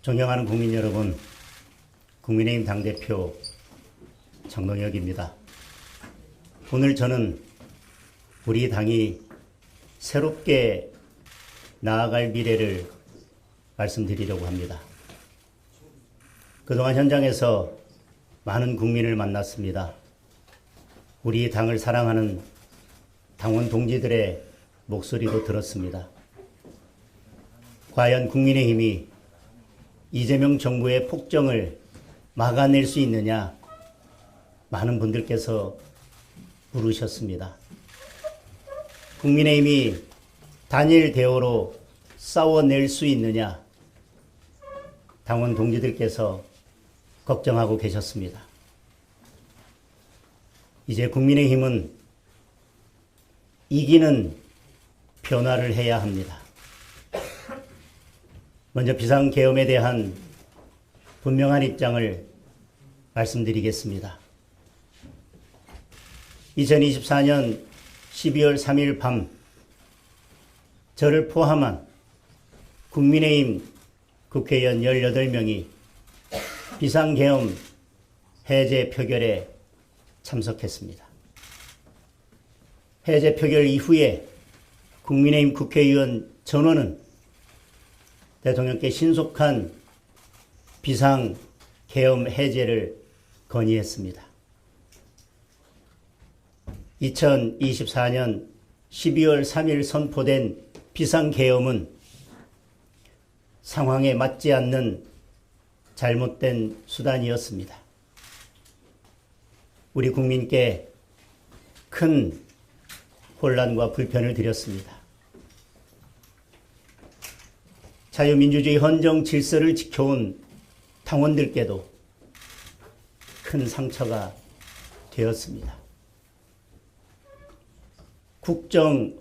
존경하는 국민 여러분, 국민의힘 당대표 정동혁입니다. 오늘 저는 우리 당이 새롭게 나아갈 미래를 말씀드리려고 합니다. 그동안 현장에서 많은 국민을 만났습니다. 우리 당을 사랑하는 당원 동지들의 목소리도 들었습니다. 과연 국민의힘이 이재명 정부의 폭정을 막아낼 수 있느냐, 많은 분들께서 물으셨습니다. 국민의힘이 단일 대오로 싸워낼 수 있느냐, 당원 동지들께서 걱정하고 계셨습니다. 이제 국민의힘은 이기는 변화를 해야 합니다. 먼저 비상계엄에 대한 분명한 입장을 말씀드리겠습니다. 2024년 12월 3일 밤 저를 포함한 국민의힘 국회의원 18명이 비상계엄 해제 표결에 참석했습니다. 해제 표결 이후에 국민의힘 국회의원 전원은 대통령께 신속한 비상계엄 해제를 건의했습니다. 2024년 12월 3일 선포된 비상계엄은 상황에 맞지 않는 잘못된 수단이었습니다. 우리 국민께 큰 혼란과 불편을 드렸습니다. 자유민주주의 헌정 질서를 지켜온 당원들께도 큰 상처가 되었습니다. 국정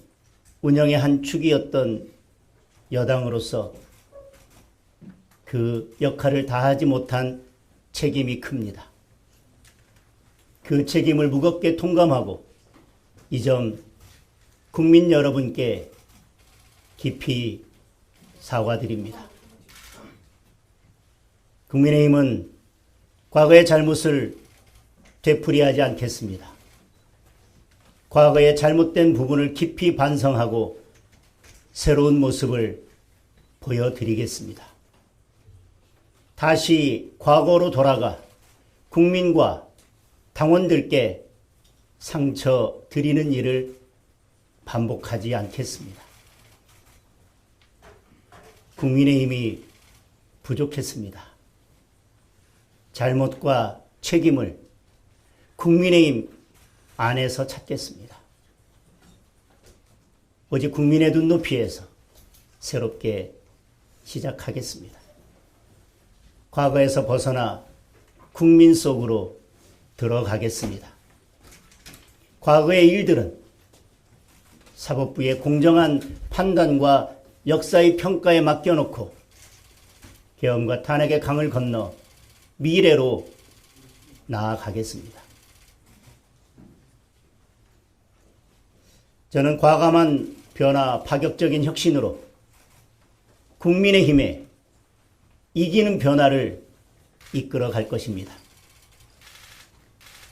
운영의 한 축이었던 여당으로서 그 역할을 다하지 못한 책임이 큽니다. 그 책임을 무겁게 통감하고 이 점 국민 여러분께 깊이 사과드립니다. 국민의힘은 과거의 잘못을 되풀이하지 않겠습니다. 과거의 잘못된 부분을 깊이 반성하고 새로운 모습을 보여드리겠습니다. 다시 과거로 돌아가 국민과 당원들께 상처 드리는 일을 반복하지 않겠습니다. 국민의힘이 부족했습니다. 잘못과 책임을 국민의힘 안에서 찾겠습니다. 오직 국민의 눈높이에서 새롭게 시작하겠습니다. 과거에서 벗어나 국민 속으로 들어가겠습니다. 과거의 일들은 사법부의 공정한 판단과 역사의 평가에 맡겨놓고 계엄과 탄핵의 강을 건너 미래로 나아가겠습니다. 저는 과감한 변화, 파격적인 혁신으로 국민의힘에 이기는 변화를 이끌어 갈 것입니다.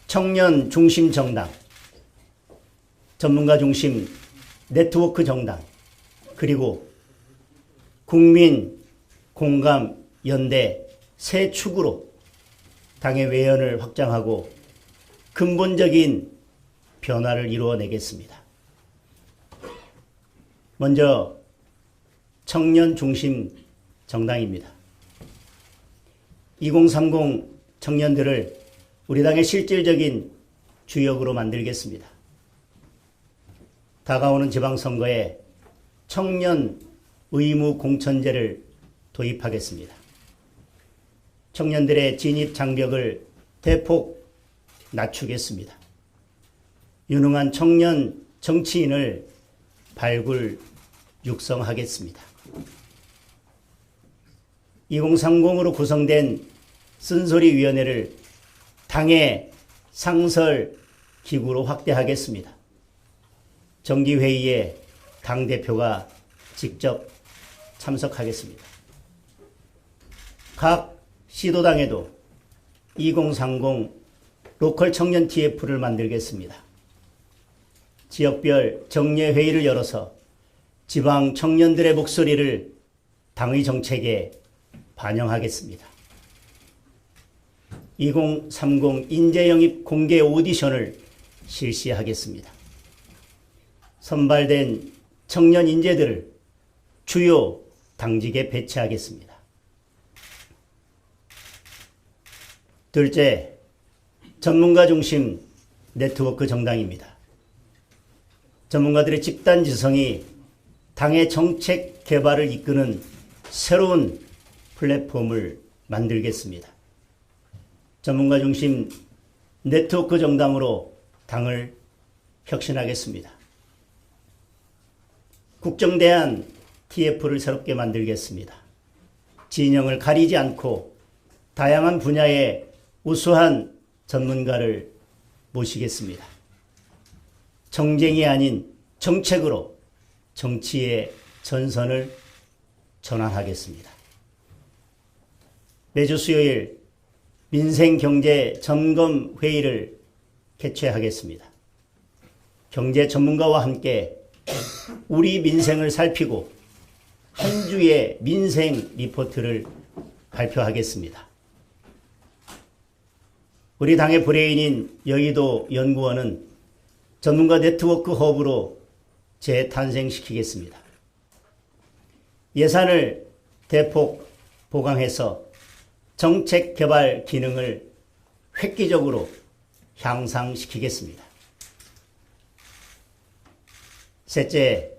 청년 중심 정당, 전문가 중심 네트워크 정당, 그리고 국민 공감 연대 세 축으로 당의 외연을 확장하고 근본적인 변화를 이루어내겠습니다. 먼저 청년 중심 정당입니다. 2030 청년들을 우리 당의 실질적인 주역으로 만들겠습니다. 다가오는 지방선거에 청년 의무 공천제를 도입하겠습니다. 청년들의 진입 장벽을 대폭 낮추겠습니다. 유능한 청년 정치인을 발굴 육성하겠습니다. 2030으로 구성된 쓴소리위원회를 당의 상설 기구로 확대하겠습니다. 정기회의에 당대표가 직접 참석하겠습니다. 각 시도당에도 2030 로컬 청년 TF를 만들겠습니다. 지역별 정례회의를 열어서 지방 청년들의 목소리를 당의 정책에 반영하겠습니다. 2030 인재영입 공개 오디션을 실시하겠습니다. 선발된 청년 인재들을 주요 당직에 배치하겠습니다. 둘째, 전문가 중심 네트워크 정당입니다. 전문가들의 집단 지성이 당의 정책 개발을 이끄는 새로운 플랫폼을 만들겠습니다. 전문가 중심 네트워크 정당으로 당을 혁신하겠습니다. 국정대안 TF를 새롭게 만들겠습니다. 진영을 가리지 않고 다양한 분야의 우수한 전문가를 모시겠습니다. 정쟁이 아닌 정책으로 정치의 전선을 전환하겠습니다. 매주 수요일 민생경제 점검회의를 개최하겠습니다. 경제 전문가와 함께 우리 민생을 살피고 한 주의 민생 리포트를 발표하겠습니다. 우리 당의 브레인인 여의도 연구원은 전문가 네트워크 허브로 재탄생시키겠습니다. 예산을 대폭 보강해서 정책 개발 기능을 획기적으로 향상시키겠습니다. 셋째,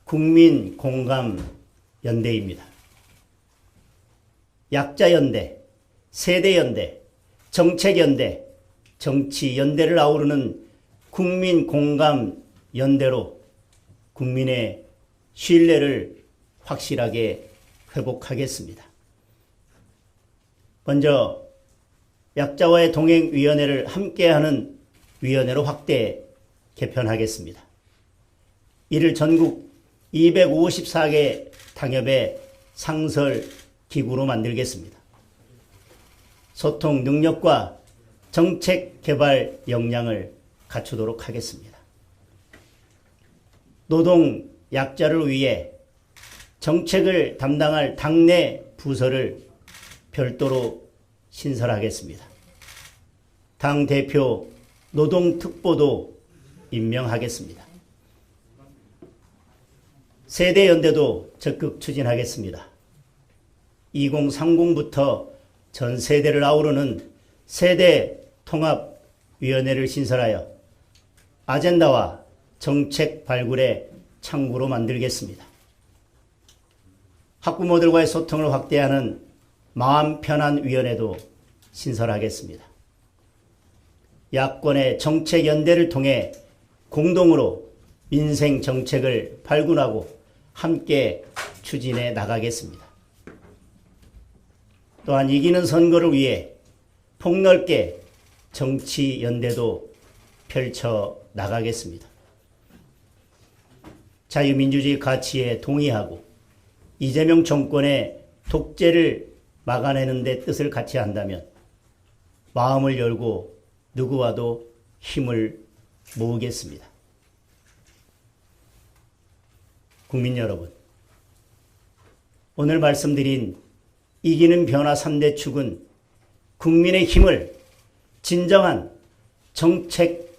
국민 공감 연대입니다. 약자연대, 세대연대, 정책연대, 정치연대를 아우르는 국민 공감 연대로 국민의 신뢰를 확실하게 회복하겠습니다. 먼저 약자와의 동행위원회를 함께하는 위원회로 확대 개편하겠습니다. 이를 전국 254개 당협의 상설 기구로 만들겠습니다. 소통 능력과 정책 개발 역량을 갖추도록 하겠습니다. 노동 약자를 위해 정책을 담당할 당내 부서를 별도로 신설하겠습니다. 당대표 노동특보도 임명하겠습니다. 세대연대도 적극 추진하겠습니다. 2030부터 전 세대를 아우르는 세대통합위원회를 신설하여 아젠다와 정책 발굴의 창구로 만들겠습니다. 학부모들과의 소통을 확대하는 마음 편한 위원회도 신설하겠습니다. 야권의 정책 연대를 통해 공동으로 민생 정책을 발굴하고 함께 추진해 나가겠습니다. 또한 이기는 선거를 위해 폭넓게 정치 연대도 펼쳐 나가겠습니다. 자유민주주의 가치에 동의하고 이재명 정권의 독재를 막아내는 데 뜻을 같이 한다면 마음을 열고 누구와도 힘을 모으겠습니다. 국민 여러분, 오늘 말씀드린 이기는 변화 3대 축은 국민의 힘을 진정한 정책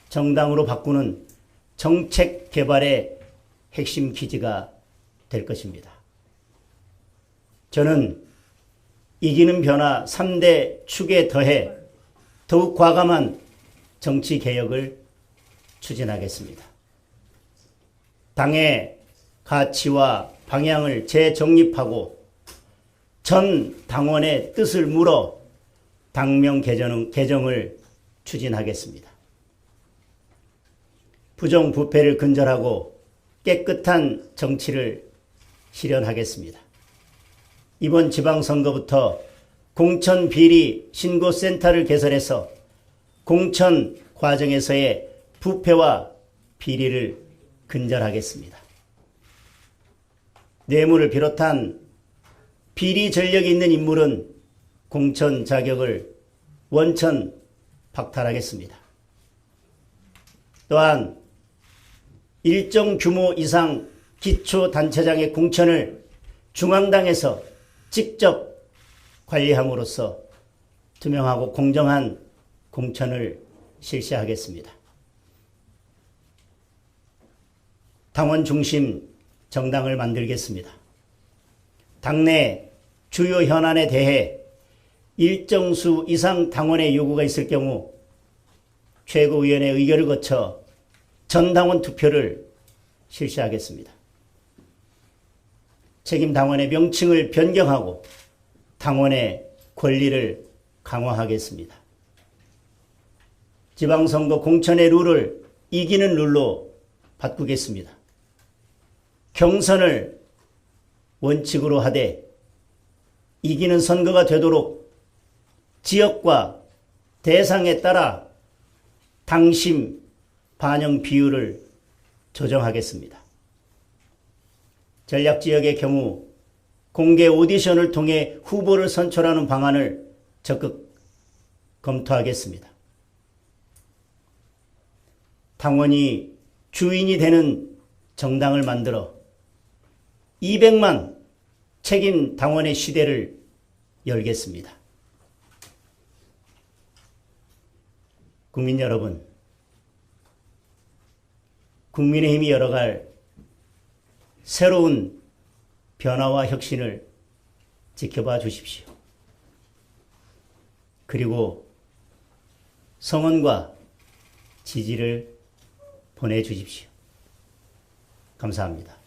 정당으로 바꾸는 정책 개발의 핵심 기지가 될 것입니다. 저는 이기는 변화 3대 축에 더해 더욱 과감한 정치 개혁을 추진하겠습니다. 당의 가치와 방향을 재정립하고 전 당원의 뜻을 물어 당명 개정을 추진하겠습니다. 부정부패를 근절하고 깨끗한 정치를 실현하겠습니다. 이번 지방선거부터 공천비리 신고센터를 개설해서 공천 과정에서의 부패와 비리를 근절하겠습니다. 뇌물을 비롯한 비리 전력이 있는 인물은 공천 자격을 원천 박탈하겠습니다. 또한 일정 규모 이상 기초단체장의 공천을 중앙당에서 직접 관리함으로써 투명하고 공정한 공천을 실시하겠습니다. 당원 중심 정당을 만들겠습니다. 당내 주요 현안에 대해 일정 수 이상 당원의 요구가 있을 경우 최고위원회 의결을 거쳐 전당원 투표를 실시하겠습니다. 책임 당원의 명칭을 변경하고 당원의 권리를 강화하겠습니다. 지방선거 공천의 룰을 이기는 룰로 바꾸겠습니다. 경선을 원칙으로 하되 이기는 선거가 되도록 지역과 대상에 따라 당심 반영 비율을 조정하겠습니다. 전략지역의 경우 공개 오디션을 통해 후보를 선출하는 방안을 적극 검토하겠습니다. 당원이 주인이 되는 정당을 만들어 200만 책임 당원의 시대를 열겠습니다. 국민 여러분, 국민의힘이 열어갈 새로운 변화와 혁신을 지켜봐 주십시오. 그리고 성원과 지지를 보내주십시오. 감사합니다.